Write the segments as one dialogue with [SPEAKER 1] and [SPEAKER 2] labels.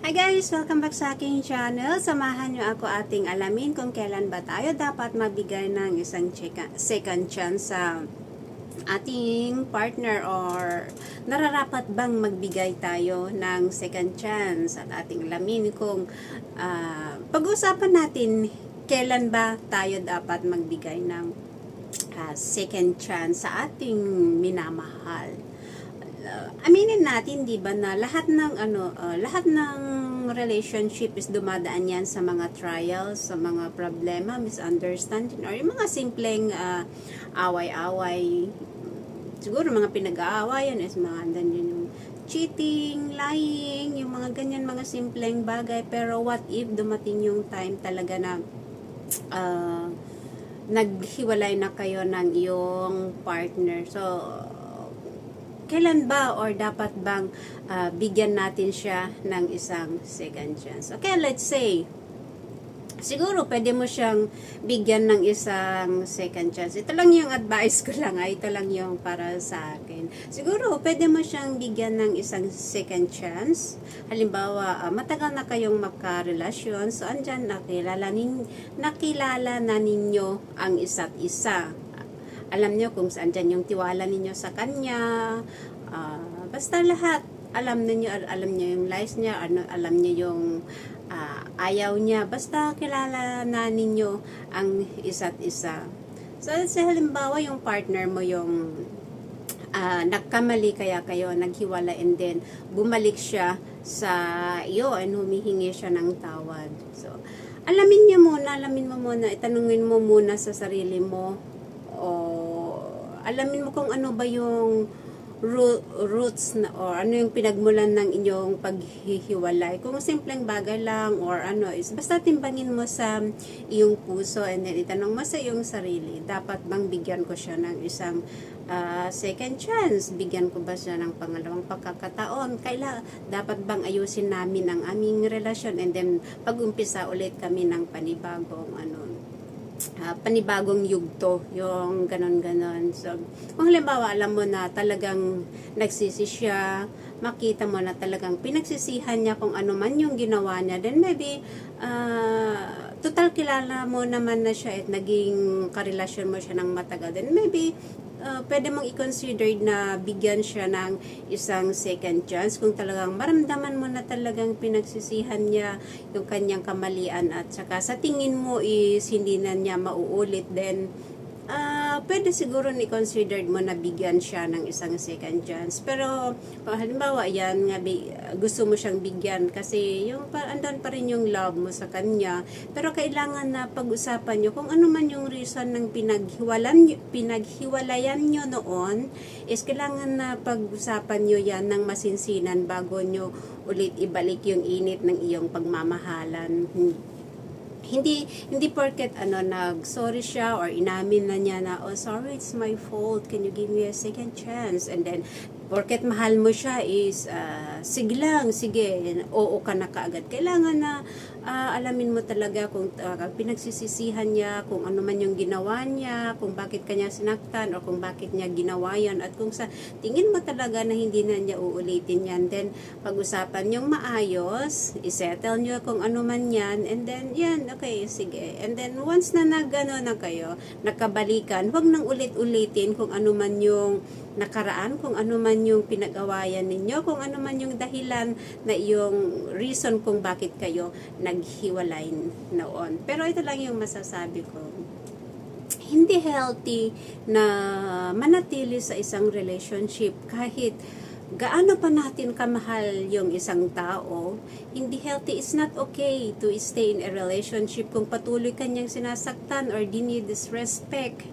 [SPEAKER 1] Hi guys! Welcome back sa aking channel. Samahan nyo ako ating alamin kung kailan ba tayo dapat magbigay ng isang second chance sa ating partner or nararapat bang magbigay tayo ng second chance at ating alamin kung pag-uusapan natin kailan ba tayo dapat magbigay ng second chance sa ating minamahal. Aminin natin 'di ba na lahat ng lahat ng relationship is dumadaan yan sa mga trials, sa mga problema, misunderstanding or yung mga simpleng away-away. Siguro mga pinag-aawayan is mga andan yung cheating, lying, yung mga ganyan mga simpleng bagay. Pero what if dumating yung time talaga na naghiwalay na kayo ng iyong partner. So kailan ba or dapat bang bigyan natin siya ng isang second chance? Okay, let's say, siguro pwede mo siyang bigyan ng isang second chance. Ito lang yung advice ko lang, ito lang yung para sa akin. Siguro pwede mo siyang bigyan ng isang second chance. Halimbawa, matagal na kayong magkarelasyon, so andyan nakilala na ninyo ang isa't isa. Alam nyo kung saan dyan yung tiwala ninyo sa kanya. Basta lahat. Alam niyo yung lies niya. Alam niyo yung ayaw niya. Basta kilala na ninyo ang isa't isa. So, sa halimbawa, yung partner mo yung nagkamali kaya kayo, naghiwala and then bumalik siya sa iyo and humihingi siya ng tawad. So, alamin mo muna, itanungin mo muna sa sarili mo o alamin mo kung ano ba yung roots na or ano yung pinagmulan ng inyong paghihiwalay. Kung simpleng bagay lang or ano is basta timbangin mo sa iyong puso and then itanong mo sa iyong sarili, dapat bang bigyan ko siya ng isang second chance? Bigyan ko ba siya ng pangalawang pagkakataon? Dapat bang ayusin namin ang aming relasyon and then pag-umpisa ulit kami ng panibagong yugto, yung ganon-ganon. So, kung halimbawa, alam mo na talagang nagsisi siya, makita mo na talagang pinagsisihan niya kung ano man yung ginawa niya, then maybe, total kilala mo naman na siya at naging karelasyon mo siya ng matagal, then maybe, pwede mong i-consider na bigyan siya ng isang second chance kung talagang maramdaman mo na talagang pinagsisihan niya yung kanyang kamalian at saka sa tingin mo is hindi na niya mauulit, then pwede siguro ni-consider mo na bigyan siya ng isang second chance. Pero kung halimbawa yan nga gusto mo siyang bigyan kasi yung andun pa rin yung love mo sa kanya, pero kailangan na pag-usapan nyo kung ano man yung reason ng pinaghiwalayan nyo noon, is kailangan na pag-usapan nyo yan ng masinsinan bago nyo ulit ibalik yung init ng iyong pagmamahalan. Hindi porket nag-sorry siya or inamin na niya na, oh sorry, it's my fault, can you give me a second chance? And then porket mahal mo siya is sige lang, sige, oo ka na kaagad. Kailangan na alamin mo talaga kung pinagsisisihan niya, kung ano man yung ginawa niya, kung bakit kanya sinaktan or kung bakit niya ginawa yan, at kung sa tingin mo talaga na hindi na niya uulitin yan, then pag-usapan yung maayos, isettle niyo kung ano man yan, and then yan, okay, sige. And then once na na kayo, nakabalikan, huwag nang ulit-ulitin kung ano man yung nakaraan, kung ano man yung pinag-awayan ninyo, kung ano man yung dahilan na yung reason kung bakit kayo naghiwalay noon. Pero ito lang yung masasabi ko. Hindi healthy na manatili sa isang relationship kahit gaano pa natin kamahal yung isang tao. Hindi healthy. It's not okay to stay in a relationship kung patuloy kanyang sinasaktan or dinidisrespect.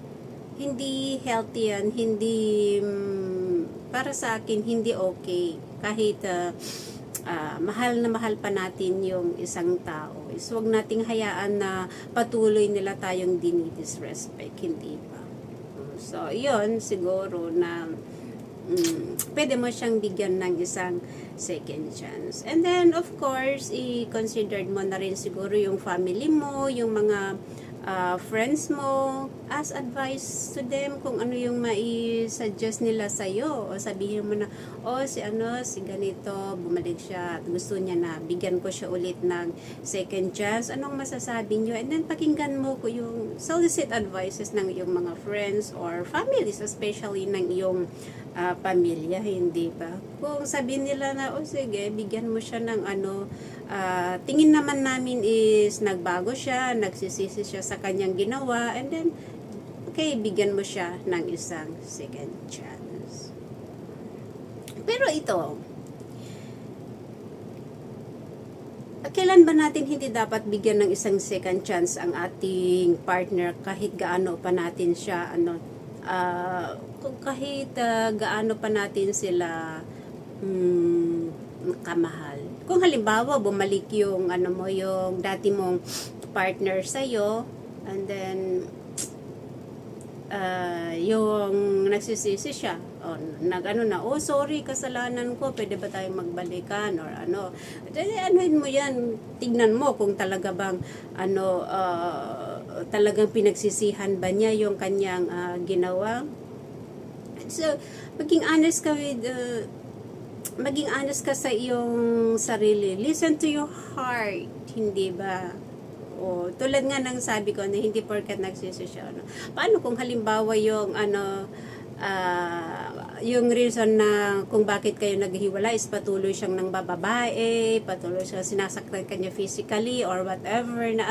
[SPEAKER 1] Hindi healthy yan. Hindi, para sa akin, hindi okay. Kahit mahal na mahal pa natin yung isang tao, is huwag nating hayaan na patuloy nila tayong dinidisrespect, hindi ba? So, yun siguro na pwede mo siyang bigyan ng isang second chance. And then, of course, i-consider mo na rin siguro yung family mo, yung mga friends mo, ask advice to them kung ano yung mai-suggest nila sa'yo, o sabihin mo na, si ganito, bumalik siya at gusto niya na bigyan ko siya ulit ng second chance. Anong masasabi niyo? And then pakinggan mo ko yung solicit advices ng iyong mga friends or families, especially ng iyong pamilya, hindi ba? Kung sabihin nila na, sige, bigyan mo siya ng tingin naman namin is nagbago siya, nagsisisi siya sa kanyang ginawa, and then, okay, bigyan mo siya ng isang second chance. Pero ito, kailan ba natin hindi dapat bigyan ng isang second chance ang ating partner kahit gaano pa natin siya kahit gaano pa natin sila kamahal. Kung halimbawa bumalik yung yung dati mong partner sa iyo, and then yung nagsisisi siya sorry, kasalanan ko, pwede ba tayong magbalikan or anuhin mo yan, tignan mo kung talaga bang talagang pinagsisihan ba niya yung kanyang ginawa. So maging honest ka sa iyong sarili, listen to your heart, hindi ba? Tulad nga ng sabi ko na hindi porket nagsisi siya. Paano kung halimbawa yung reason na kung bakit kayo naghiwalay is patuloy siyang nang bababae, patuloy siyang sinasaktan kanya physically or whatever na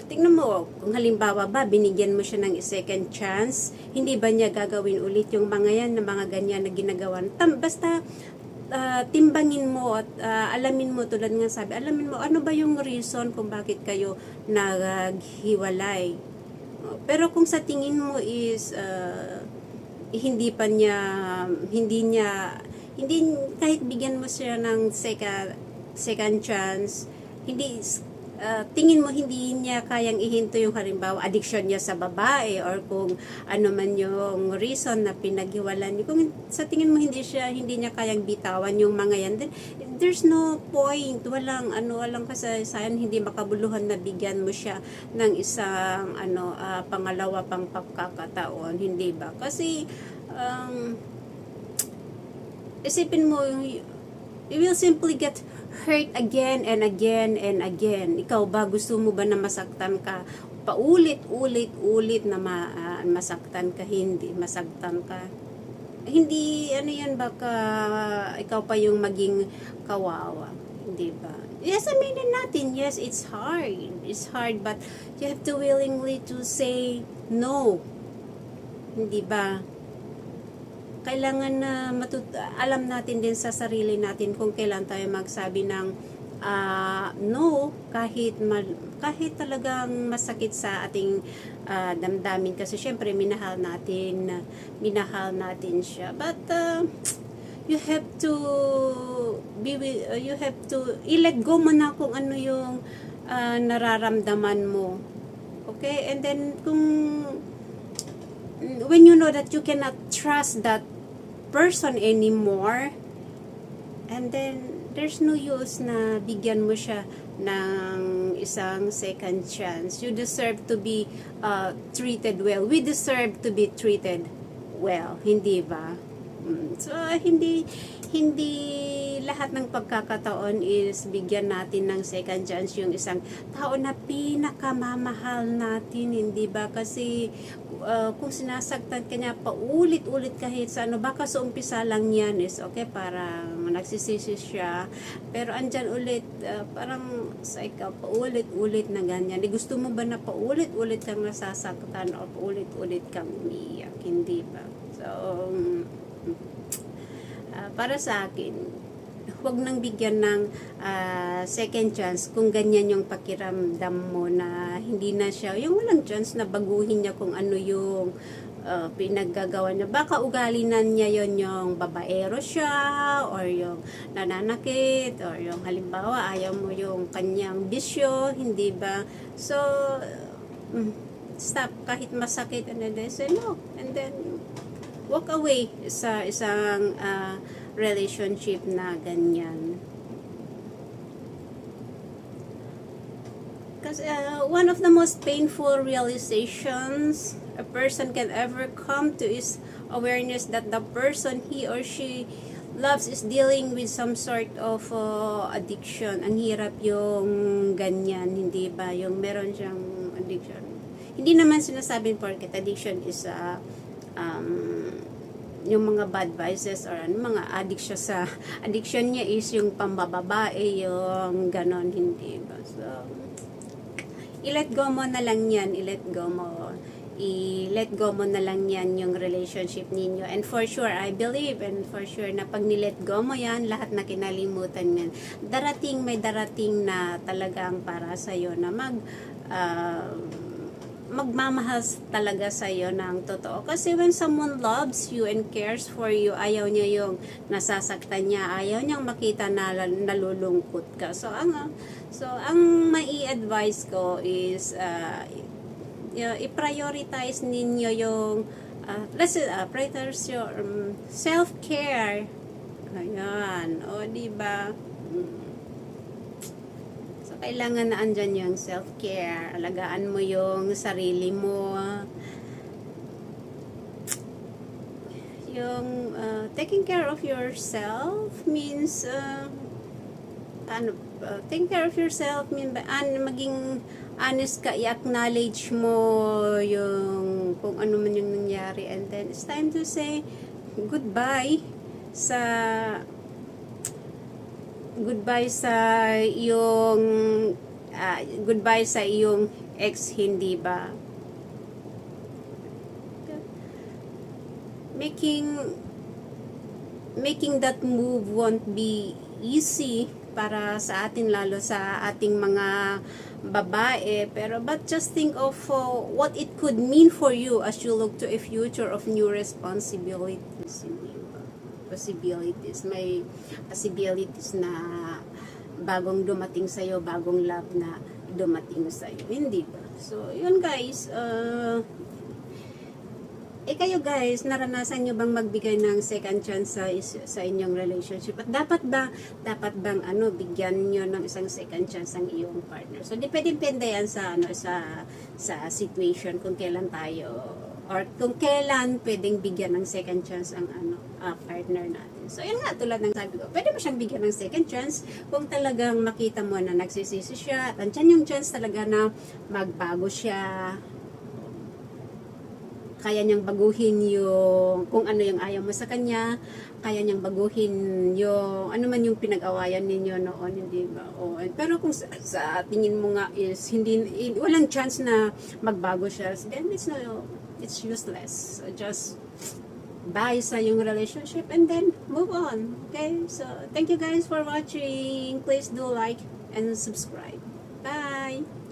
[SPEAKER 1] tingnan mo, kung halimbawa ba binigyan mo siya ng second chance, hindi ba niya gagawin ulit yung mga yan, na mga ganyan na ginagawa? Basta timbangin mo at alamin mo, tulad nga sabi, alamin mo ano ba yung reason kung bakit kayo naghiwalay. Pero kung sa tingin mo is hindi kahit bigyan mo siya ng second chance, tingin mo hindi niya kayang ihinto yung halimbawa addiction niya sa babae or kung ano man yung reason na pinaghiwalan niyo, kung sa tingin mo hindi niya kayang bitawan yung mga yan, then there's no point, walang kasaysayan, hindi makabuluhan na bigyan mo siya ng isang pangalawa pang pagkakataon, hindi ba? Kasi isipin mo, you will simply get hurt again and again and again. Ikaw ba, gusto mo ba na masaktan ka? Paulit-ulit na masaktan ka, hindi masaktan ka. Hindi, yan baka ikaw pa yung maging kawawa. Hindi ba? Yes, aminin natin, yes, it's hard. It's hard, but you have to willingly to say no. Hindi ba? Kailangan na alam natin din sa sarili natin kung kailan tayo magsabi ng no, kahit talagang masakit sa ating damdamin, kasi syempre minahal natin siya, but you have to i-let go mo na kung ano yung nararamdaman mo, okay? And then when you know that you cannot trust that person anymore, and then there's no use na bigyan mo siya ng isang second chance. You deserve to be treated well. We deserve to be treated well, hindi ba? So hindi lahat ng pagkakataon is bigyan natin ng second chance yung isang tao na pinakamamahal natin, hindi ba? Kasi kung sinasaktan ka niya paulit-ulit kahit sa baka sa umpisa lang yan is okay, parang nagsisisi siya, pero andyan ulit, parang sa ikaw paulit-ulit na ganyan. Gusto mo ba na paulit-ulit kang nasasaktan o paulit-ulit kang umiiyak, hindi ba? So para sa akin, huwag nang bigyan ng second chance kung ganyan yung pakiramdam mo na hindi na siya, yung walang chance na baguhin niya kung ano yung pinaggagawa niya. Baka ugali na niya yon, yung babaero siya or yung nananakit or yung halimbawa ayaw mo yung kanyang bisyo, hindi ba? So stop kahit masakit, and then say no, and then walk away sa isang relationship na ganyan. Because one of the most painful realizations a person can ever come to is awareness that the person he or she loves is dealing with some sort of addiction. Ang hirap yung ganyan, hindi ba? Yung meron siyang addiction. Hindi naman sinasabing porket addiction is yung mga bad vices or mga addict siya sa addiction niya is yung pambababae, yung ganon, hindi ba? So, i-let go mo na lang yan, i-let go mo na lang yan yung relationship ninyo. And for sure, I believe, and for sure na pag nilet go mo yan, lahat na kinalimutan yan, may darating na talagang para sa'yo na magmamahal talaga sa'yo ng totoo. Kasi when someone loves you and cares for you, ayaw niya yung nasasaktan niya, ayaw niyang makita na nalulungkot ka. So, ang mai-advise ko is, i-prioritize ninyo yung prioritize your self-care. Ayan. O, diba? So, kailangan na andyan yung self-care. Alagaan mo yung sarili mo. Yung taking care of yourself means taking care of yourself means maging honest ka, i-acknowledge mo yung kung ano man yung nangyari, and then it's time to say goodbye sa iyong ex, hindi ba? Making that move won't be easy para sa atin, lalo sa ating mga babae, but just think of what it could mean for you as you look to a future of new responsibilities. May possibilities na bagong dumating sa'yo, bagong love na dumating sa'yo, hindi ba? So, yun guys, kayo guys, naranasan nyo bang magbigay ng second chance sa inyong relationship? At dapat bang bigyan nyo ng isang second chance ang iyong partner? So, depende yan sa situation, kung kailan tayo, or kung kailan pwedeng bigyan ng second chance ang partner natin. So, yun nga, tulad ng sabi ko, pwede mo siyang bigyan ng second chance kung talagang makita mo na nagsisisi siya, at andyan yung chance talaga na magbago siya, kaya niyang baguhin yung kung ano yung ayaw mo sa kanya, kaya niyang baguhin yung ano man yung pinag-awayan ninyo noon, hindi ba? Pero kung sa tingin mo nga is walang chance na magbago siya, then it's useless. So just bye sa yung relationship and then move on. Okay? So thank you guys for watching. Please do like and subscribe. Bye!